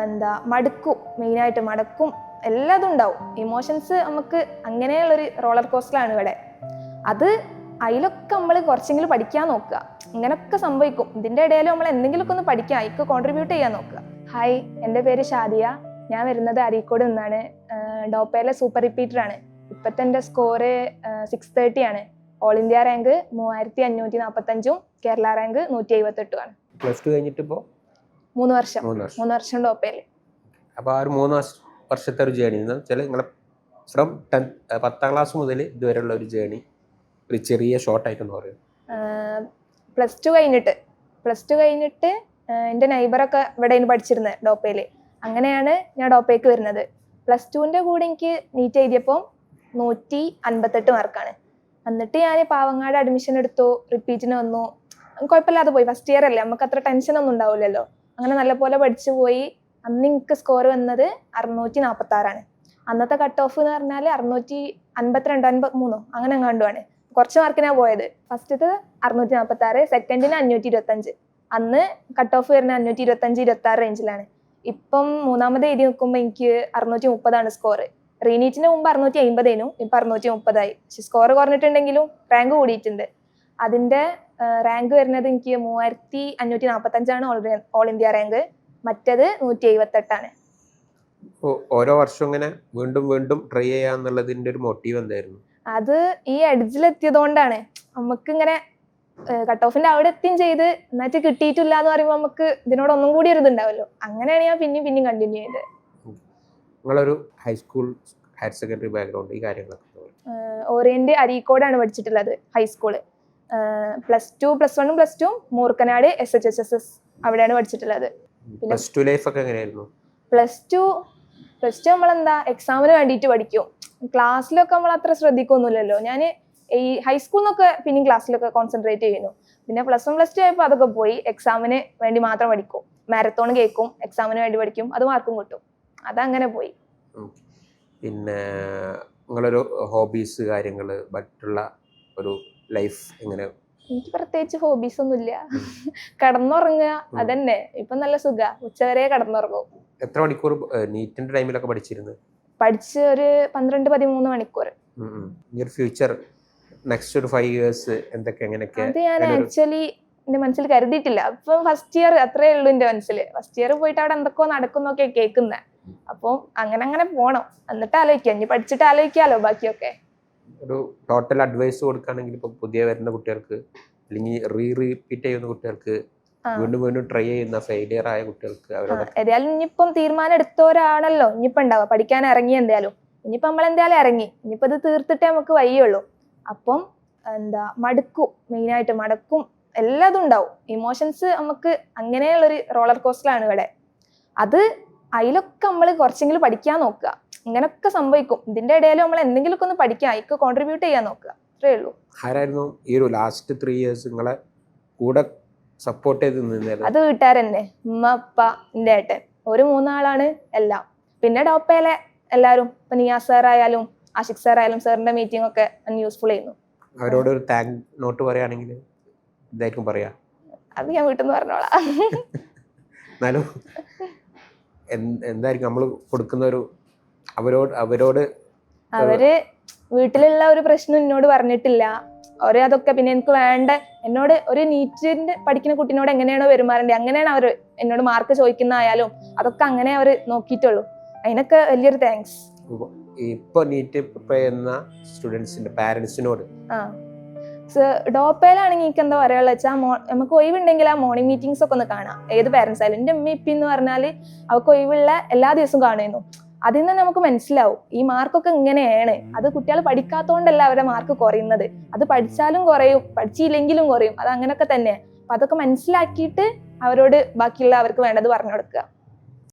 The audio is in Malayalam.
എന്താ മടുക്കും, മെയിനായിട്ട് മടക്കും, എല്ലാതും ഉണ്ടാവും. ഇമോഷൻസ് നമുക്ക് അങ്ങനെയുള്ളൊരു റോളർ കോസ്റ്ററാണ് ഇവിടെ. അത് അതിലൊക്കെ നമ്മൾ കുറച്ചെങ്കിലും പഠിക്കാൻ നോക്കുക. ഇങ്ങനെയൊക്കെ സംഭവിക്കും. ഇതിൻ്റെ ഇടയിൽ നമ്മൾ എന്തെങ്കിലുമൊക്കെ ഒന്ന് പഠിക്കുക, അതിക്ക് കോൺട്രിബ്യൂട്ട് ചെയ്യാൻ നോക്കുക. ഹായ്, എൻ്റെ പേര് ഷാദിയ. ഞാൻ വരുന്നത് അരീക്കോട് നിന്നാണ്. ഡോപ്പയിലെ സൂപ്പർ റിപ്പീറ്ററാണ്. ഇപ്പോഴത്തെ എൻ്റെ സ്കോറ് 630 ആണ്. All India rank 3545, Kerala rank 178 plus two കഴിഞ്ഞിട്ട് ഇപ്പോൾ 3 വർഷം ഡോപ്പയിൽ. അപ്പോൾ ആ ഒരു 3 വർഷത്തെ ഒരു ജേണി എന്ന് വെച്ചാൽ നിങ്ങളെ ഫ്രം 10ാം ക്ലാസ് മുതൽ ഇതുവരെയുള്ള ഒരു ജേണി ഒരു ചെറിയ ഷോർട്ടായിട്ടെന്ന് പറയും. പ്ലസ് ടു കഴിഞ്ഞിട്ട് എൻ്റെ നൈബറൊക്കെ ഇവിടെ പഠിച്ചിരുന്നത് ഡോപ്പയിൽ. അങ്ങനെയാണ് ഞാൻ ഡോപ്പയ്ക്ക് വരുന്നത്. പ്ലസ് ടുവിൻ്റെ കൂടെ എനിക്ക് നീറ്റ് എഴുതിയപ്പോൾ 158 മാർക്കാണ്. എന്നിട്ട് ഞാൻ പാവങ്ങാട് അഡ്മിഷൻ എടുത്തു, റിപ്പീറ്റിന് വന്നു. കുഴപ്പമില്ലാതെ പോയി. ഫസ്റ്റ് ഇയർ അല്ലേ, നമുക്ക് അത്ര ടെൻഷനൊന്നും ഉണ്ടാവില്ലല്ലോ. അങ്ങനെ നല്ലപോലെ പഠിച്ചു പോയി. അന്ന് എനിക്ക് സ്കോർ വന്നത് 646 അന്നത്തെ കട്ട് ഓഫ് എന്ന് പറഞ്ഞാൽ 652, 53 അങ്ങനെ എങ്ങാണ്ടുമാണ്. കുറച്ച് മാർക്കിനാണ് പോയത്. ഫസ്റ്റത്തെ 646, സെക്കൻഡിന് 525. അന്ന് കട്ട് ഓഫ് വരുന്ന 525, 26 റേഞ്ചിലാണ്. ഇപ്പം മൂന്നാമത് എഴുതി നിൽക്കുമ്പോൾ എനിക്ക് 630 സ്കോർ. റീനീറ്റിന് മുമ്പ് 650, ഇപ്പം 630. പക്ഷെ സ്കോർ കുറഞ്ഞിട്ടുണ്ടെങ്കിലും റാങ്ക് കൂടിയിട്ടുണ്ട്. അതിൻ്റെ റാങ്ക് വരുന്നത് എനിക്ക് 3545 ഓൾ ഇന്ത്യ റാങ്ക്. മറ്റത് 178. ഓരോ വർഷം ഇങ്ങനെ വീണ്ടും വീണ്ടും ട്രൈ ചെയ്യാന്നുള്ളതിന്റെ ഒരു മോട്ടീവ് എന്തായിരുന്നു? അത് ഈ എഡ്ജിലെത്തിയതുകൊണ്ടാണ്. നമുക്ക് ഇങ്ങനെ കട്ട് ഓഫിന്റെ അവിടെ എത്തിയും ചെയ്ത് എന്നിട്ട് കിട്ടിയിട്ടില്ല എന്ന് പറയുമ്പോൾ നമുക്ക് ഇതിനോട് ഒന്നും കൂടി ഒരു ഇതുണ്ടാവല്ലോ. അങ്ങനെയാണ് ഞാൻ പിന്നെയും കണ്ടിന്യൂ ചെയ്തത്. നിങ്ങളൊരു ഹൈസ്കൂൾ ഹയർ സെക്കൻഡറി ബാക്ക്ഗ്രൗണ്ട്, ഈ കാര്യങ്ങളൊക്കെ ഓറിയന്റ് അരീക്കോടാണ് പഠിച്ചിട്ടുള്ളത് high school. Plus 1 plus 2 Moorkkanad SHSS അവിടെയാണ് പഠിച്ചിട്ടുള്ളത്. പ്ലസ് ടു ലൈഫ് ഒക്കെ എങ്ങനെയായിരുന്നു? പ്ലസ് ടു നമ്മളെന്താ എക്സാമിന് വേണ്ടിയിട്ട് പഠിക്കും. ക്ലാസ്സിലൊക്കെ നമ്മൾ അത്ര ശ്രദ്ധിക്കൊന്നുമില്ലല്ലോ. ഞാൻ ഈ ഹൈസ്കൂളിൽ നിന്നൊക്കെ പിന്നെയും ക്ലാസ്സിലൊക്കെ കോൺസെൻട്രേറ്റ് ചെയ്യുന്നു. പിന്നെ പ്ലസ് 1 പ്ലസ് 2 ആയപ്പോൾ അതൊക്കെ പോയി. എക്സാമിന് വേണ്ടി മാത്രം പഠിക്കും. മാരത്തോൺ കേൾക്കും, എക്സാമിന് വേണ്ടി പഠിക്കും, അത് മാർക്കും കിട്ടും. അതങ്ങനെ പോയി. പിന്നെ നിങ്ങളൊരു ഹോബീസ് കാര്യങ്ങൾ, മറ്റുള്ള ഒരു ലൈഫ് എങ്ങനെ? എനിക്ക് പ്രത്യേകിച്ച് ഹോബീസ് ഒന്നുമില്ല. കടന്നുറങ്ങുക, അതന്നെ. ഇപ്പൊ നല്ല സുഖ, ഉച്ചവരെ കടന്നുറങ്ങും. എത്ര മണിക്കൂർ നീറ്റിന്റെ ടൈമിലൊക്കെ പഠിച്ചിരുന്നത്? പഠിച്ച് ഒരു 12-13 മണിക്കൂർ. ഫ്യൂച്ചർ നെക്സ്റ്റ് ഒരു 5 ഇയേഴ്സ് എന്തൊക്കെ എങ്ങനെയൊക്കെ? അത് ഞാൻ ആക്ച്വലി എന്റെ മനസ്സിൽ കരുതിയിട്ടില്ല. ഇപ്പൊ ഫസ്റ്റ് ഇയർ അത്രേ ഉള്ളൂ എന്റെ മനസ്സിൽ. ഫസ്റ്റ് ഇയർ പോയിട്ട് അവിടെ എന്തൊക്കെയോ നടക്കുന്നൊക്കെ കേൾക്കുന്നത്. അപ്പം അങ്ങനെ പോണം. എന്നിട്ട് ആലോചിക്കാം, ഇനി പഠിച്ചിട്ട് ആലോചിക്കാലോ ബാക്കിയൊക്കെ. ഒരു ടോട്ടൽ അഡ്വൈസ് കൊടുക്കുകയാണെങ്കിൽ ഇപ്പൊ പുതിയ വരുന്ന കുട്ടികൾക്ക്, അല്ലെങ്കിൽ റിപ്പീറ്റ് ചെയ്യുന്ന കുട്ടികൾക്ക്, വീണ്ടും ട്രൈ ചെയ്യുന്ന ഫെയിലിയർ ആയ കുട്ടികൾക്ക്, ഏതായാലും ഇനിയിപ്പം തീരുമാനം എടുത്തവരാണല്ലോ ഇനിയിപ്പം ഉണ്ടാവുക. പഠിക്കാൻ ഇറങ്ങി എന്തായാലും ഇനിയിപ്പം നമ്മളെന്തായാലും ഇറങ്ങി. ഇനിയിപ്പോൾ ഇത് തീർത്തിട്ടേ നമുക്ക് വയ്യുള്ളൂ. അപ്പം മടുക്കും, മെയിനായിട്ട് മടക്കും, എല്ലാതും ഉണ്ടാവും. ഇമോഷൻസ് നമുക്ക് അങ്ങനെയുള്ളൊരു റോളർ കോസ്റ്ററാണ് ഇവിടെ. അത് അതിലൊക്കെ നമ്മൾ കുറച്ചെങ്കിലും പഠിക്കാൻ നോക്കുക. ഇങ്ങനെയൊക്കെ സംഭവിക്കും. ഇതിന്റെ ഇടയിൽ നമ്മൾ എന്തെങ്കിലുമൊക്കെ ഒന്ന് പഠിക്കുക, അതിക്ക് കോൺട്രിബ്യൂട്ട് ചെയ്യാൻ നോക്കുക. അത്രേ ഉള്ളൂ. ആരായിരുന്നു ഈ ഒരു ലാസ്റ്റ് 3 ഇയേഴ്സ് നിങ്ങളെ കൂടെ സപ്പോർട്ട് ചെയ്ത് നിന്നത്? അത് വീട്ടുകാരെന്നെ, ഉമ്മ, അപ്പ, എൻ്റെ ഏട്ടൻ. ഒരു 3 ആളാണ് എല്ലാം. പിന്നെ ഡോപ്പയിലെ എല്ലാവരും, ഇപ്പൊ നിയാസ് സാർ ആയാലും ആഷിഖ് സാർ ആയാലും സാറിന്റെ മീറ്റിംഗ് ഒക്കെ യൂസ്ഫുൾ ചെയ്യുന്നു. അവരോട് ഒരു താങ്ക് നോട്ട് പറയുകയാണെങ്കിൽ ഇതായിരിക്കും പറയാ? അത് ഞാൻ വീട്ടിൽ നിന്ന് പറഞ്ഞോളാം. എന്നാലും എന്തായിരിക്കും നമ്മൾ കൊടുക്കുന്ന ഒരു അവര് വീട്ടിലുള്ള ഒരു പ്രശ്നം എന്നോട് പറഞ്ഞിട്ടില്ല. അതൊക്കെ പിന്നെ എനിക്ക് വേണ്ട, എന്നോട് ഒരു നീറ്റിന്റെ പഠിക്കുന്ന കുട്ടീനോട് എങ്ങനെയാണോ പെരുമാറേണ്ടത് അങ്ങനെയാണ് അവർ എന്നോട് മാർക്ക് ചോദിക്കുന്നതായാലും അതൊക്കെ അങ്ങനെ അവർ നോക്കിയിട്ടുള്ളൂ. അതിനൊക്കെ വലിയൊരു താങ്ക്സ്. ഇപ്പൊ നീറ്റ് പ്രിപ്പയർ ചെയ്യുന്ന സ്റ്റുഡൻസിന്റെ പാരന്റ്സിനോട് ഡോപ്പയിലാണെങ്കിൽ എനിക്ക് എന്താ പറയാനുള്ള വെച്ചാൽ, നമുക്ക് ഒഴിവുണ്ടെങ്കിൽ ആ മോർണിംഗ് മീറ്റിംഗ്സ് ഒക്കെ ഒന്ന് കാണാം. ഏത് പാരന്റ്സ് ആയാലും. എൻ്റെ ഉമ്മ ഇപ്പി എന്ന് പറഞ്ഞാല് അവർക്ക് ഒഴിവുള്ള എല്ലാ ദിവസവും കാണുന്നു. അതിൽ നിന്ന് നമുക്ക് മനസ്സിലാവും ഈ മാർക്കൊക്കെ ഇങ്ങനെയാണ്. അത് കുട്ടികൾ പഠിക്കാത്തതുകൊണ്ടല്ല അവരുടെ മാർക്ക് കുറയുന്നത്. അത് പഠിച്ചാലും കുറയും, പഠിച്ചില്ലെങ്കിലും കുറയും. അത് അങ്ങനെയൊക്കെ തന്നെ. അപ്പൊ അതൊക്കെ മനസ്സിലാക്കിയിട്ട് അവരോട് ബാക്കിയുള്ള അവർക്ക് വേണ്ടത് പറഞ്ഞു കൊടുക്കുക.